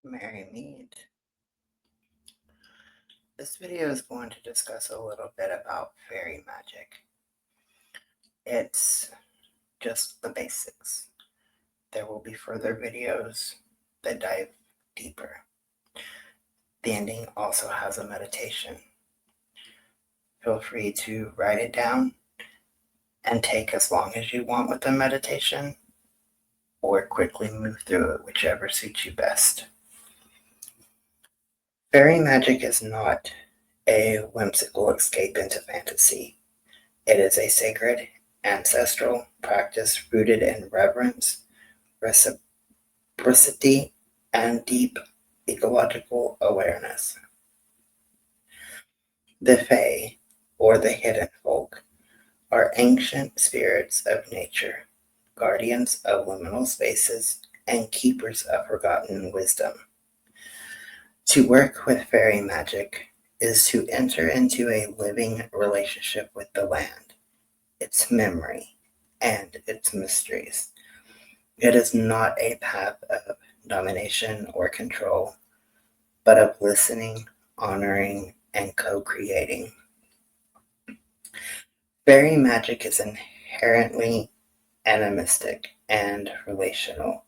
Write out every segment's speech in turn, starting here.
Merry Mead. This video is going to discuss a little bit about fairy magic. It's just the basics. There will be further videos that dive deeper. The ending also has a meditation. Feel free to write it down and take as long as you want with the meditation, or quickly move through it, whichever suits you best. Fairy magic is not a whimsical escape into fantasy. It is a sacred, ancestral practice rooted in reverence, reciprocity, and deep ecological awareness. The fae, or the hidden folk, are ancient spirits of nature, guardians of liminal spaces, and keepers of forgotten wisdom. To work with fairy magic is to enter into a living relationship with the land, its memory, and its mysteries. It is not a path of domination or control, but of listening, honoring, and co-creating. Fairy magic is inherently animistic and relational.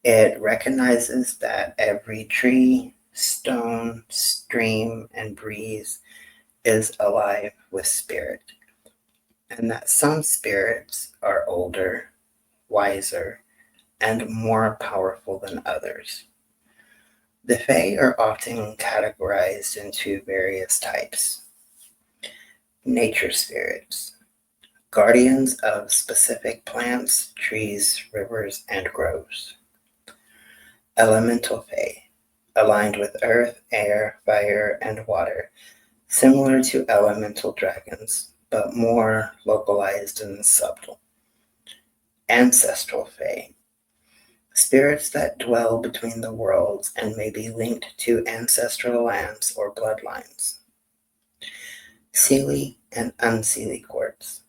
It recognizes that every tree, stone, stream, and breeze is alive with spirit, and that some spirits are older, wiser, and more powerful than others. The fae are often categorized into various types. Nature spirits, guardians of specific plants, trees, rivers, and groves. Elemental fae, aligned with earth, air, fire, and water, similar to elemental dragons, but more localized and subtle. Ancestral fae, spirits that dwell between the worlds and may be linked to ancestral lands or bloodlines. Seelie and unseelie courts.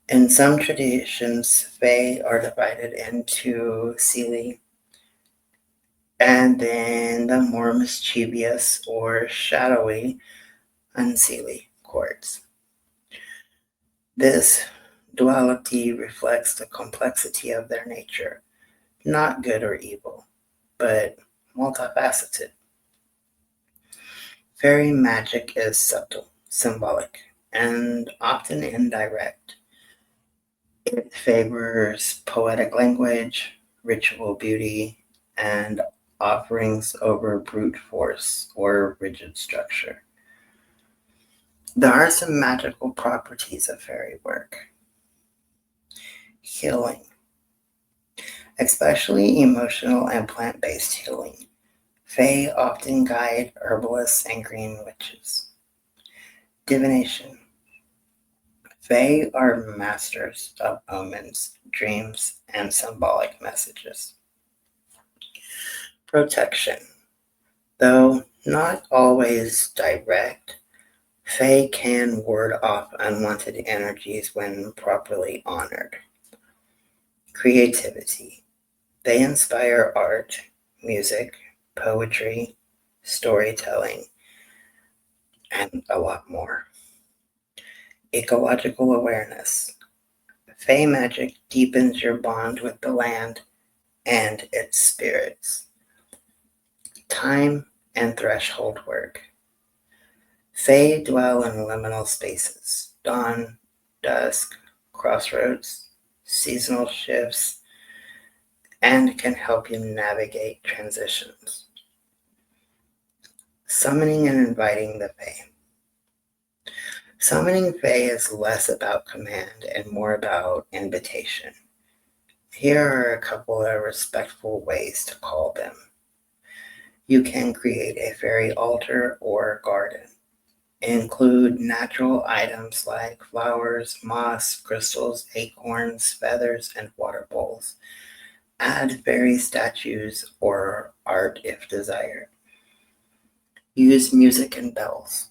In some traditions, fae are divided into seelie and then the more mischievous or shadowy unseelie courts. This duality reflects the complexity of their nature, not good or evil, but multifaceted. Fairy magic is subtle, symbolic, and often indirect. It favors poetic language, ritual beauty, and offerings over brute force or rigid structure. There are some magical properties of fairy work. Healing, especially emotional and plant-based healing. Fae often guide herbalists and green witches. Divination. Fae are masters of omens, dreams, and symbolic messages. Protection. Though not always direct, fae can ward off unwanted energies when properly honored. Creativity. They inspire art, music, poetry, storytelling, and a lot more. Ecological awareness. Fae magic deepens your bond with the land and its spirits. Time and threshold work. Fae dwell in liminal spaces, dawn, dusk, crossroads, seasonal shifts, and can help you navigate transitions. Summoning and inviting the fae. Summoning fae is less about command and more about invitation. Here are a couple of respectful ways to call them. You can create a fairy altar or garden. Include natural items like flowers, moss, crystals, acorns, feathers, and water bowls. Add fairy statues or art if desired. Use music and bells.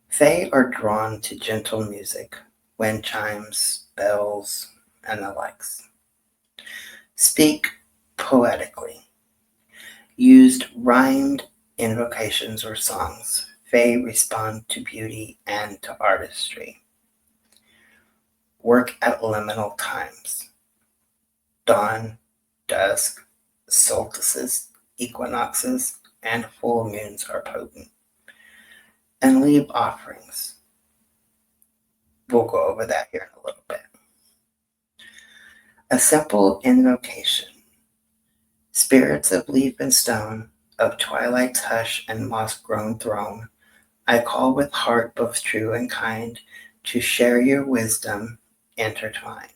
Fae are drawn to gentle music, wind chimes, bells, and the likes. Speak poetically. Used rhymed invocations or songs. Fae respond to beauty and to artistry. Work at liminal times. Dawn, dusk, solstices, equinoxes, and full moons are potent. And leave offerings. We'll go over that here in a little bit. A simple invocation. Spirits of leaf and stone, of twilight's hush and moss-grown throne, I call with heart both true and kind to share your wisdom intertwined.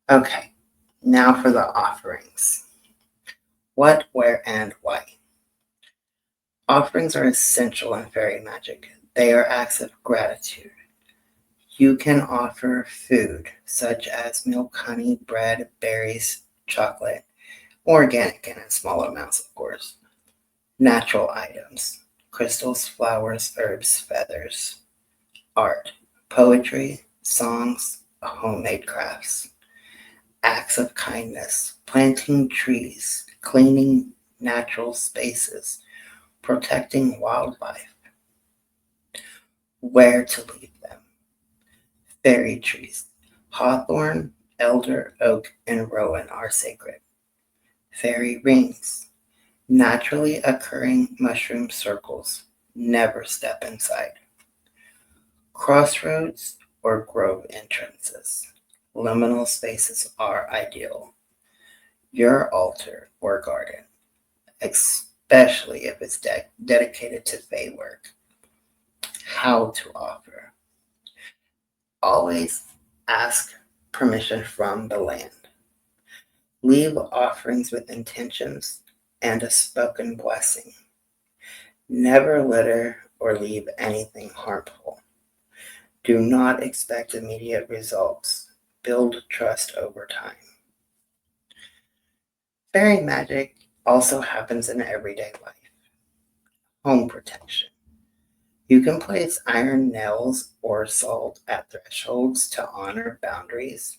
Okay, now for the offerings. What, where, and why? Offerings are essential in fairy magic. They are acts of gratitude. You can offer food, such as milk, honey, bread, berries, chocolate, organic and in small amounts, of course. Natural items, crystals, flowers, herbs, feathers. Art, poetry, songs, homemade crafts. Acts of kindness, planting trees, cleaning natural spaces, protecting wildlife. Where to leave them? Fairy trees. Hawthorn, elder, oak, and rowan are sacred. Fairy rings. Naturally occurring mushroom circles. Never step inside. Crossroads or grove entrances. Liminal spaces are ideal. Your altar or garden, especially if it's dedicated to Fae work. How to offer. Always ask permission from the land. Leave offerings with intentions and a spoken blessing. Never litter or leave anything harmful. Do not expect immediate results. Build trust over time. Fairy magic also happens in everyday life. Home protection. You can place iron nails or salt at thresholds to honor boundaries,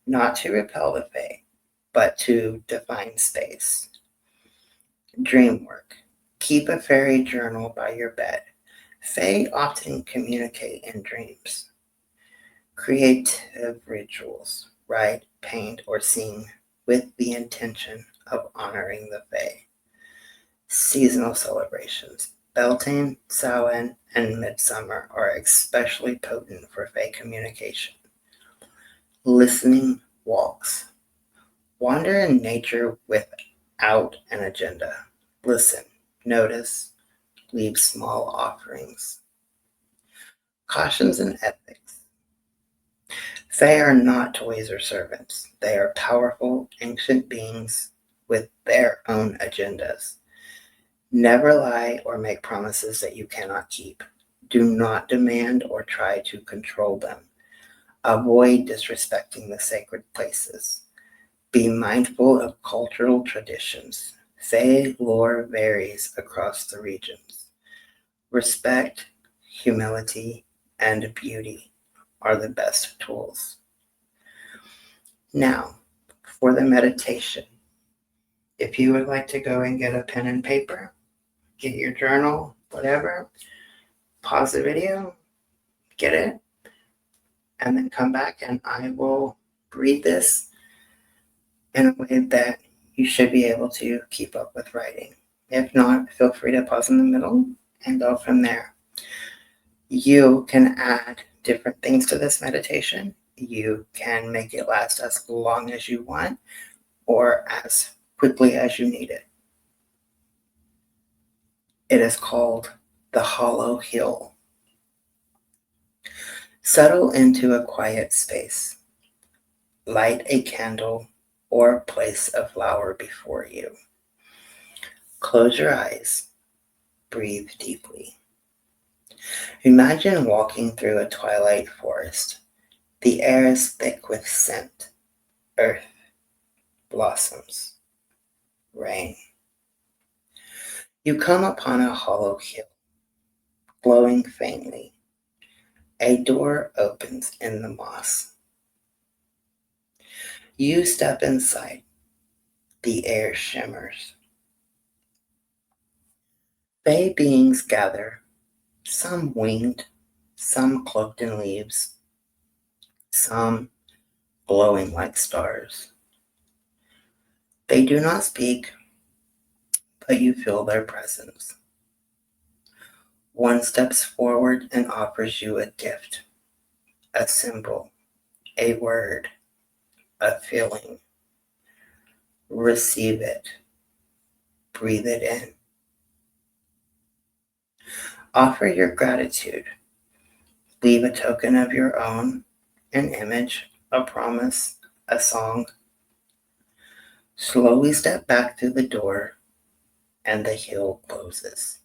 not to repel the Fae, but to define space. Dream work. Keep a fairy journal by your bed. Fae often communicate in dreams. Creative rituals. Write, paint, or sing with the intention of honoring the Fae. Seasonal celebrations. Beltane, Samhain, and Midsummer are especially potent for Fae communication. Listening walks. Wander in nature without an agenda. Listen, notice, leave small offerings. Cautions and ethics. Fae are not toys or servants. They are powerful, ancient beings with their own agendas. Never lie or make promises that you cannot keep. Do not demand or try to control them. Avoid disrespecting the sacred places. Be mindful of cultural traditions. Fae lore varies across the regions. Respect, humility, and beauty are the best tools. Now, for the meditation. If you would like to go and get a pen and paper, get your journal, whatever, pause the video, get it, and then come back and I will read this in a way that you should be able to keep up with writing. If not, feel free to pause in the middle and go from there. You can add different things to this meditation. You can make it last as long as you want or as quickly as you need it. It is called the Hollow Hill. Settle into a quiet space. Light a candle or place a flower before you. Close your eyes. Breathe deeply. Imagine walking through a twilight forest. The air is thick with scent, earth, blossoms, rain. You come upon a hollow hill, glowing faintly. A door opens in the moss. You step inside. The air shimmers. Fae beings gather, some winged, some cloaked in leaves, some glowing like stars. They do not speak, but you feel their presence. One steps forward and offers you a gift, a symbol, a word, a feeling. Receive it. Breathe it in. Offer your gratitude. Leave a token of your own, an image, a promise, a song. Slowly step back through the door, and the hill closes.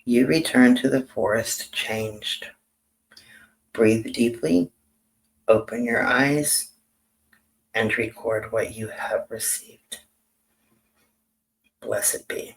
You return to the forest changed. Breathe deeply, open your eyes, and record what you have received. Blessed be.